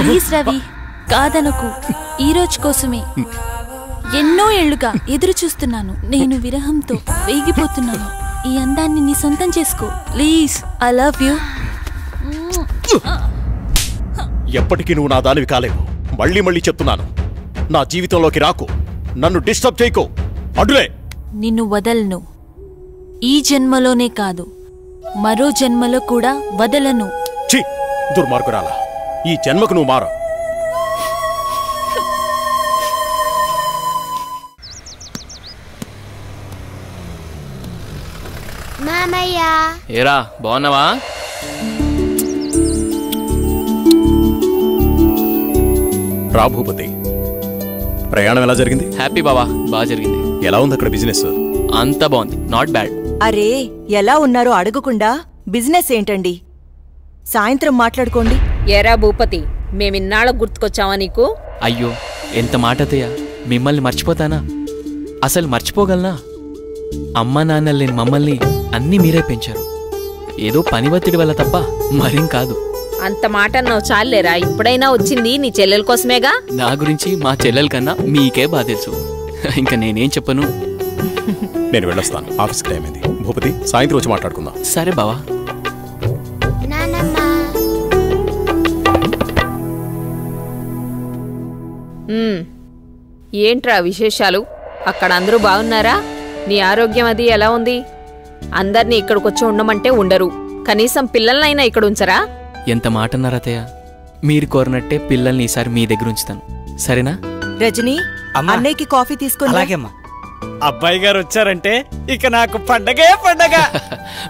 Please Ravi, కాదనకు. ఈ రోజు కోసమే ఎన్నో ఏళ్లుగా ఎదురు చూస్తున్నాను. నేను విరహంతో వేగిపోతున్నాను. ఈ అందాన్ని నీ సొంతం చేసుకో ప్లీజ్. I love you. ఎప్పటికీ నువ్వు నా దానివి కాలేవు. మళ్ళీ మళ్ళీ చెప్తున్నాను, నా జీవితంలోకి రాకు, నన్ను డిస్టర్బ్ చేయకో. అడులే. నిన్ను వదలను. ఈ జన్మలోనే కాదు, మరో జన్మలో కూడా వదలను. ఛీ, దుర్మార్గురాలా, ఈ జన్మకు నువ్వు మారు. మామయ్య. ఏరా బాగున్నావా? రా భూపతి, ప్రయాణం ఎలా జరిగింది? హ్యాపీ బావా, బాగా జరిగింది. ఎలా ఉంది అక్కడ బిజినెస్? అంతా బాగుంది, నాట్ బ్యాడ్. అరే ఎలా ఉన్నారో అడగకుండా బిజినెస్ ఏంటండి? సాయంత్రం మాట్లాడుకోండి. ఏరా భూపతి, మేమిన్నాళ్ళకు గుర్తుకొచ్చావా నీకు? అయ్యో ఎంత మాట అత్తయ్య, మిమ్మల్ని మర్చిపోతానా? అసలు మర్చిపోగలనా? అమ్మా నాన్న లేని మమ్మల్ని అన్నీ మీరే పెంచారు. ఏదో పని ఒత్తిడి వల్ల తప్ప మరేం కాదు. అంత మాట అన్నావు చాలేరా. ఇప్పుడైనా వచ్చింది నీ చెల్లెల కోసమేగా. నా గురించి మా చెల్లెల కన్నా మీకే బాగా తెలుసు. ఇంకా నేనేం చెప్పను. నేను వెళ్ళొస్తాను, ఆఫీస్కి టైం అయింది. భూపతి, సాయంత్రం వచ్చి మాట్లాడుకుందాం. సరే బావా. ఏంట్రా విశేషాలు? అక్కడ అందరూ బాగున్నారా? నీ ఆరోగ్యం అది ఎలా ఉంది? అందర్నీ ఇక్కడికొచ్చి ఉండమంటే ఉండరు, కనీసం పిల్లలనైనా ఇక్కడ ఉంచరా? ఎంత మాట అన్నారు అత్తయ్య. మీరు కోరినట్టే పిల్లల్ని ఈసారి మీ దగ్గర ఉంచుతాను, సరేనా? రజనీ, అన్నయ్యకి కాఫీ తీసుకుని. అబ్బాయి గారు వచ్చారంటే ఇక నాకు పండగే పండగ.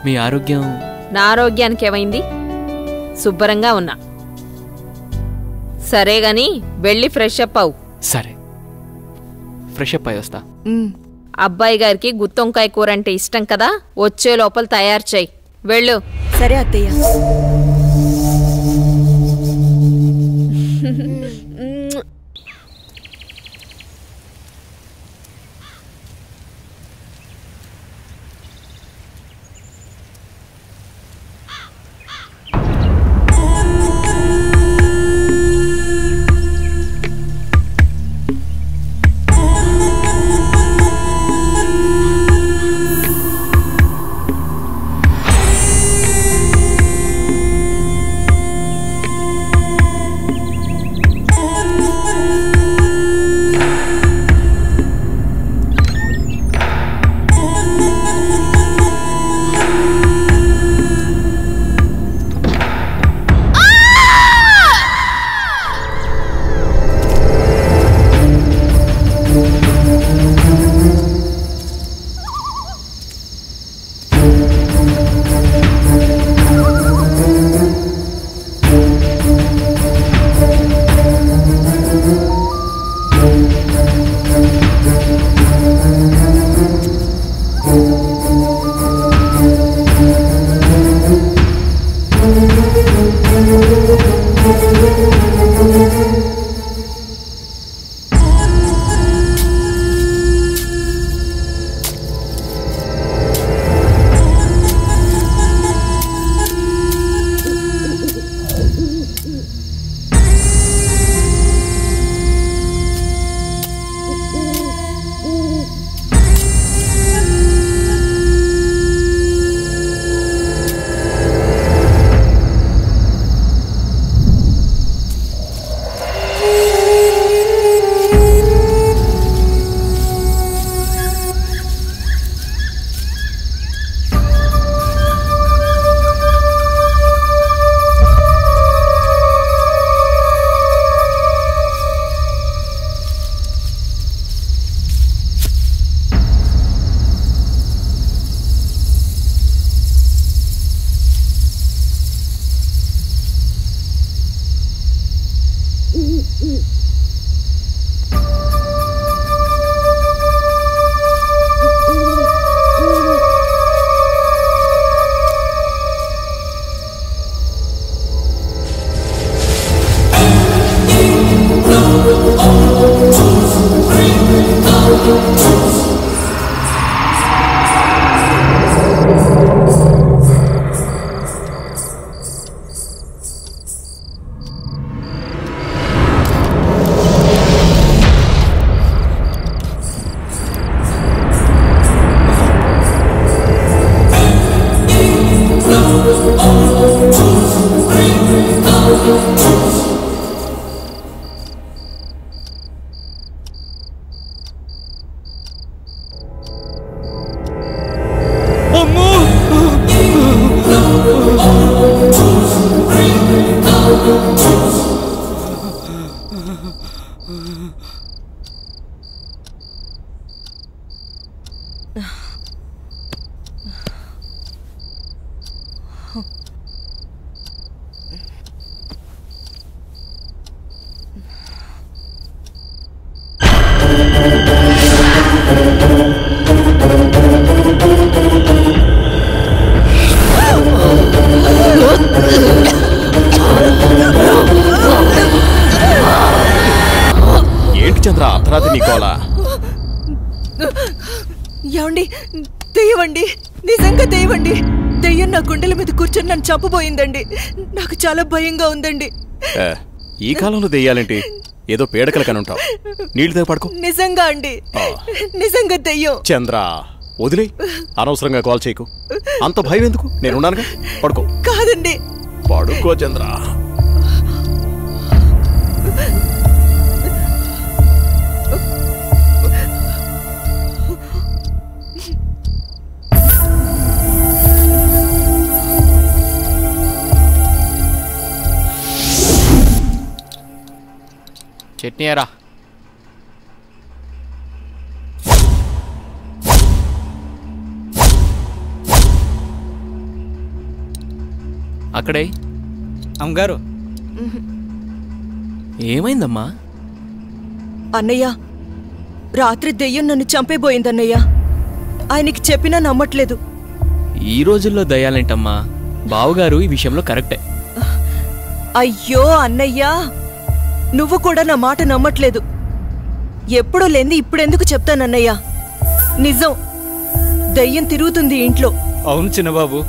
మీ ఆరోగ్యం? నా ఆరోగ్యానికి ఏమైంది? శుభ్రంగా ఉన్నా. సరే గాని వెళ్ళి ఫ్రెష్ అప్ అవు. సరే, ఫ్రెష్ అప్ అయి వస్తా. అబ్బాయి గారికి గుత్తొంకాయ కూర అంటే ఇష్టం కదా, వచ్చే లోపల తయారు చేయి. వెళ్ళు. సరే అత్తయ్య. ఏంటి చంద్ర అర్ధరాత్రి నీకోలా? ఏమండి, దెయ్యమండి, నిజంగా దెయ్యమండి. దెయ్యం నా గుండెల మీద కూర్చొని నన్ను చంపబోయిందండి. నాకు చాలా భయంగా ఉందండి. ఈ కాలంలో దెయ్యాలేంటి? ఏదో పీడకల కనుంటావు. నీళ్ళు పడుకో. నిజంగా అండి, నిజంగా దెయ్యం. చంద్ర వదిలే, అనవసరంగా కాల్ చేయకు. అంత భయం ఎందుకు? నేనున్నానుగా, పడుకో. కాదండి, పడుకో చంద్ర. చట్నీ ఎరా. అక్కడే. అమ్మగారు, ఏమైందమ్మా? అన్నయ్య, రాత్రి దెయ్యం నన్ను చంపేబోయిందన్నయ్య. ఆయనకి చెప్పినా నమ్మట్లేదు. ఈ రోజుల్లో దయ్యాలేంటమ్మా? బావుగారు ఈ విషయంలో కరెక్టే. అయ్యో అన్నయ్యా, నువ్వు కూడా నా మాట నమ్మట్లేదు. ఎప్పుడూ లేంది ఇప్పుడెందుకు చెప్తానన్నయ్యా? నిజం, దయ్యం తిరుగుతుంది ఇంట్లో. అవును చిన్నబాబు,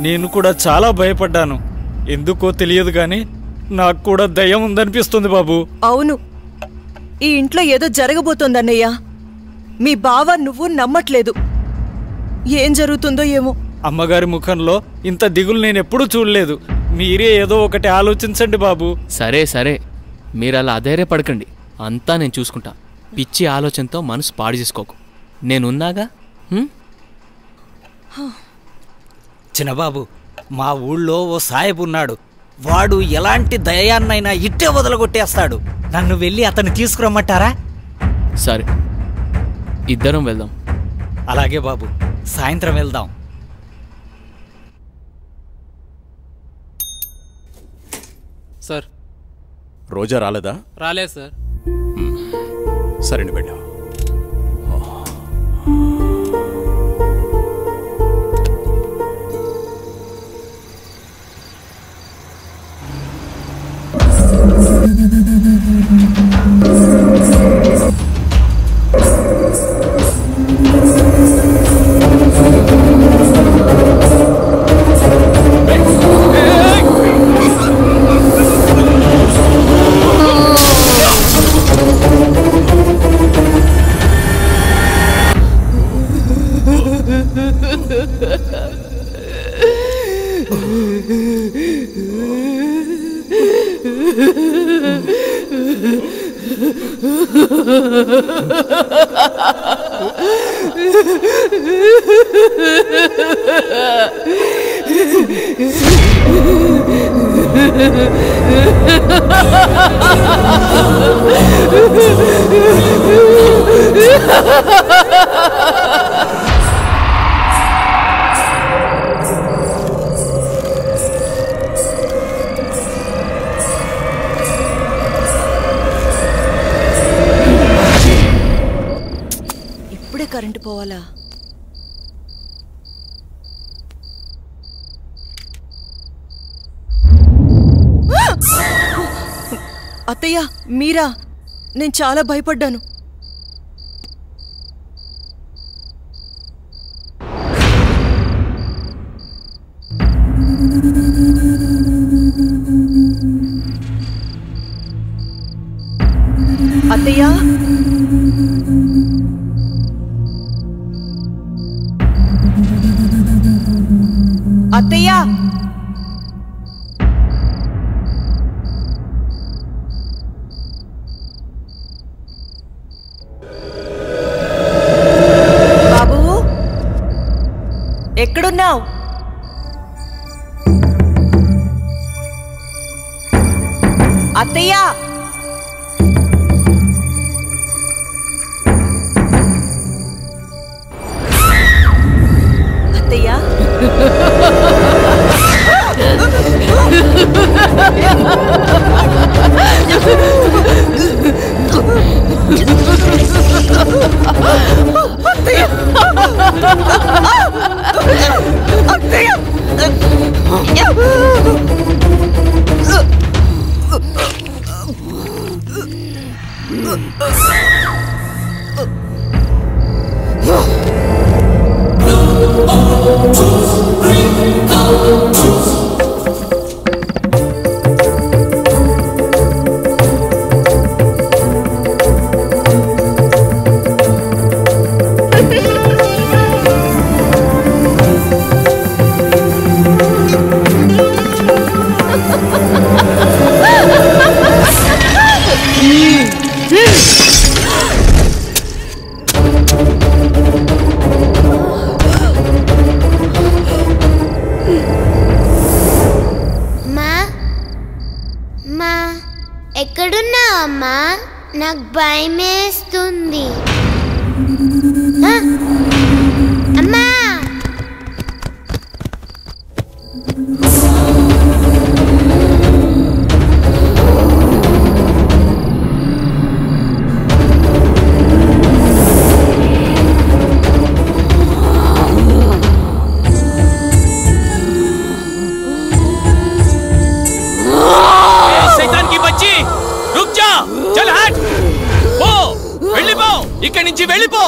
నేను కూడా చాలా భయపడ్డాను. ఎందుకో తెలియదు గాని నాకు కూడా దయ్యం ఉందనిపిస్తుంది బాబు. అవును, ఈ ఇంట్లో ఏదో జరగబోతోందన్నయ్యా. మీ బావ నువ్వు నమ్మట్లేదు. ఏం జరుగుతుందో ఏమో. అమ్మగారి ముఖంలో ఇంత దిగులు నేనెప్పుడూ చూడలేదు. మీరే ఏదో ఒకటి ఆలోచించండి బాబు. సరే సరే, మీరలా అధైర్యపడకండి. అంతా నేను చూసుకుంటా. పిచ్చి ఆలోచనతో మనసు పాడు చేసుకోకు. నేనున్నాగా. చిన్నబాబు, మా ఊళ్ళో ఓ సాయబు ఉన్నాడు. వాడు ఎలాంటి దయాన్నైనా ఇట్టే వదలగొట్టేస్తాడు. నన్ను వెళ్ళి అతన్ని తీసుకురమ్మంటారా? సరే, ఇద్దరం వెళ్దాం. అలాగే బాబు, సాయంత్రం వెళ్దాం. సార్, రోజా రాలేదా? రాలేదు సార్. సరేండి బిడ్డ. ఇప్పుడే కరెంటు పోవాలా? అత్తయ్య, మీరా? నేను చాలా భయపడ్డాను. అత్తయ్య, అత్తయ్య, ఎక్కడున్నావు? అత్తయ్య! అత్తయ్య! ఎక్కడున్నావమ్మా? నాకు భయమేస్తుంది. అమ్మా! ఇక్కడి నుంచి వెళ్ళిపో.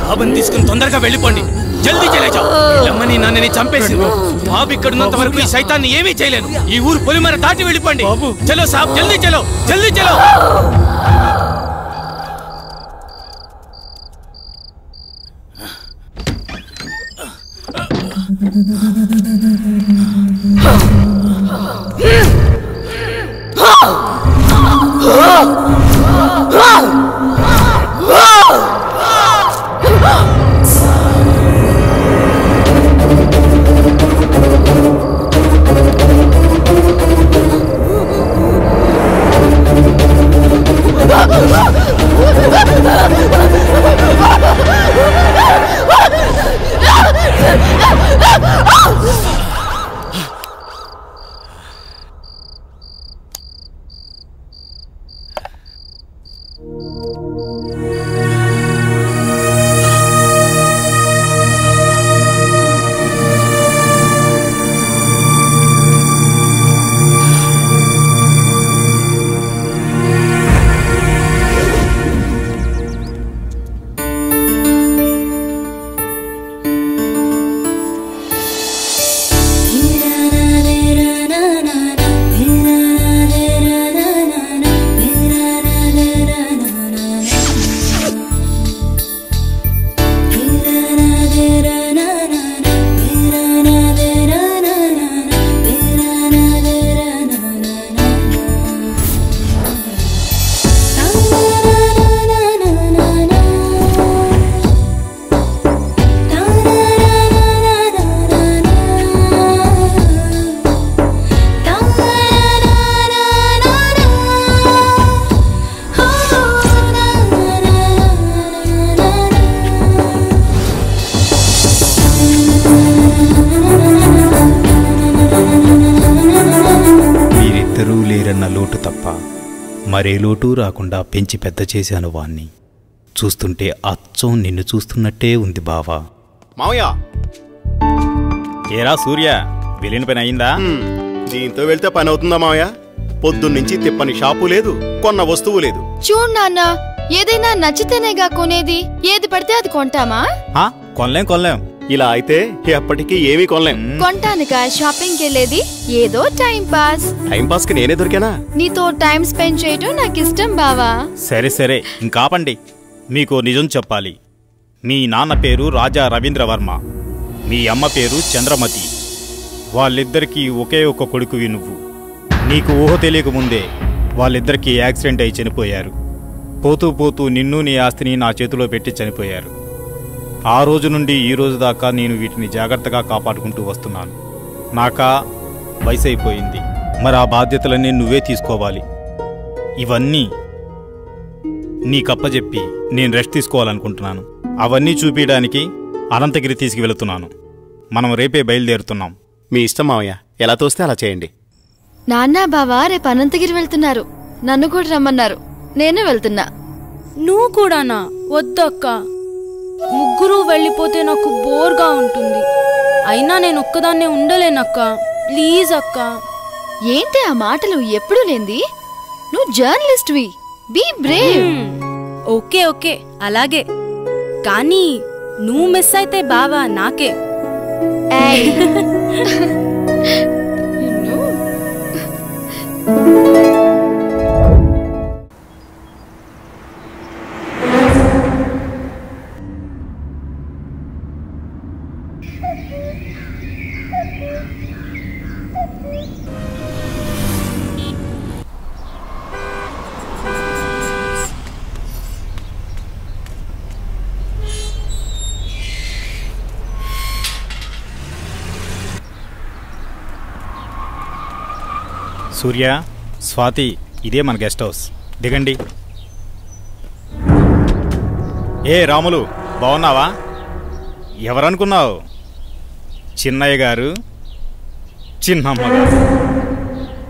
బాబుని తీసుకుని తొందరగా వెళ్ళిపోండి. జల్దీ చలేజా. అమ్మని నాన్నని చంపేసి బాబు ఇక్కడున్నంత వరకు ఈ సైతాన్ని ఏమీ చేయలేను. ఈ ఊరు పొలిమర దాటి వెళ్ళిపోండి. చలో సాబ్, జల్దీ చలో, జల్దీ చలో. లోటు తప్ప మరే లోటు రాకుండా పెంచి పెద్ద చేశాను వాణ్ణి. చూస్తుంటే అచ్చం నిన్ను చూస్తున్నట్టే ఉంది బావా. మావయ్య! ఏరా సూర్య, వెళ్ళిన పని అయిందా? దీంతో వెళ్తే పని అవుతుందా మావయ్య? పొద్దున్నుంచి తిప్పని షాపు లేదు, కొన్న వస్తువు లేదు. చూడు నాన్న, ఏదైనా నచ్చితేనేగా కొనేది. ఏది పడితే అది కొంటామా? కొనలేం. ఇలా అయితే ఎప్పటికీ ఏమీ కొనలేం. కొంటానుగా షాపింగ్కి వెళ్ళేది. ఏదో టైం పాస్. టైం పాస్ కి నేనే దొరికానా? నీతో టైం స్పెండ్ చేయటం నాకు ఇష్టం బావా. సరే ఇంకాపండి. మీకు నిజం చెప్పాలి. మీ నాన్న పేరు రాజా రవీంద్రవర్మ. మీ అమ్మ పేరు చంద్రమతి. వాళ్ళిద్దరికీ ఒకే ఒక కొడుకువి నువ్వు. నీకు ఊహ తెలియకముందే వాళ్ళిద్దరికీ యాక్సిడెంట్ అయి చనిపోయారు. పోతూ పోతూ నిన్ను నీ ఆస్తిని నా చేతిలో పెట్టి చనిపోయారు. ఆ రోజు నుండి ఈ రోజు దాకా నేను వీటిని జాగ్రత్తగా కాపాడుకుంటూ వస్తున్నాను. నాకా వయసు అయిపోయింది, మరి ఆ బాధ్యతలన్నీ నువ్వే తీసుకోవాలి. ఇవన్నీ నీకప్పచెప్పి నేను రెస్ట్ తీసుకోవాలనుకుంటున్నాను. అవన్నీ చూపించడానికి అనంతగిరి తీసుకువెళుతున్నాను. మనం రేపే బయలుదేరుతున్నాం. మీ ఇష్టం మావయ్య, ఎలా తోస్తే అలా చేయండి. నాన్న బావ రేపు అనంతగిరి వెళ్తున్నారు. నన్ను కూడా రమ్మన్నారు. నేను వెళ్తున్నా. నువ్వు కూడానా? వద్దక్క, ముగ్గురు వెళ్ళిపోతే నాకు బోర్గా ఉంటుంది. అయినా నేను ఒక్కదాన్నే ఉండలేనక్క. ప్లీజ్ అక్క. ఏంటి ఆ మాటలు? ఎప్పుడు లేంది? నువ్వు జర్నలిస్ట్వి. Be brave. ఓకే ఓకే అలాగే, కానీ నువ్వు మిస్ అయితే బావా నాకే. సూర్య, స్వాతి, ఇదే మన గెస్ట్ హౌస్. దిగండి. ఏ రాములు, బాగున్నావా? ఎవరనుకున్నావు? చిన్నయ్య గారు, చిన్నమ్మ గారు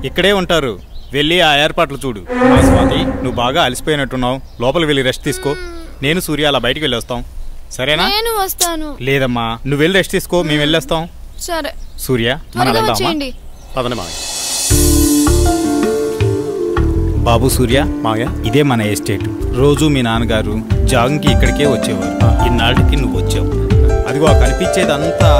ఇక్కడే ఉంటారు. వెళ్ళి ఆ ఏర్పాట్లు చూడు. స్వాతి, నువ్వు బాగా అలసిపోయినట్టున్నావు. లోపలికి వెళ్ళి రెస్ట్ తీసుకో. నేను సూర్య అలా బయటికి వెళ్ళి వస్తాం. సరేనా? నేను వస్తాను. లేదమ్మా, నువ్వు వెళ్ళి రెస్ట్ తీసుకో, మేము వెళ్ళొస్తాం. సరే సూర్య, మనం వెళ్దామా? పదండి మావయ్య. బాబు సూర్య, మావయ్య, ఇదే మన ఎస్టేట్. రోజు మీ నాన్నగారు జాగింగ్కి ఇక్కడికే వచ్చేవారు. ఇన్నాళ్ళకి నువ్వు వచ్చావు. అదిగో కనిపించేదంతా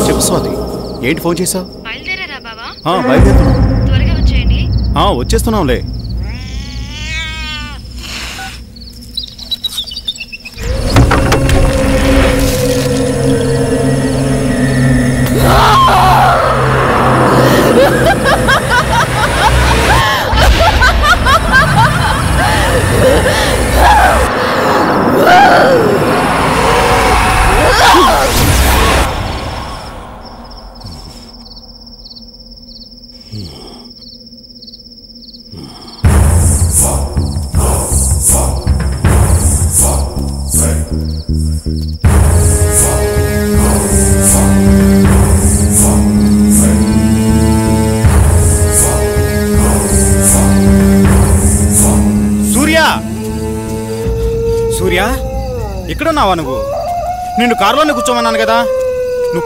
చెప్పు స్వాతి, ఏంటి ఫోన్ చేసావు? బయలుదేరారా బావా? బయలుదేరుతున్నాం. త్వరగా వచ్చేయండి. వచ్చేస్తున్నాంలే. సూర్య, ఇక్కడున్నావా నువ్వు? నిన్ను కారులోనే కూర్చోమన్నాను కదా. నువ్వు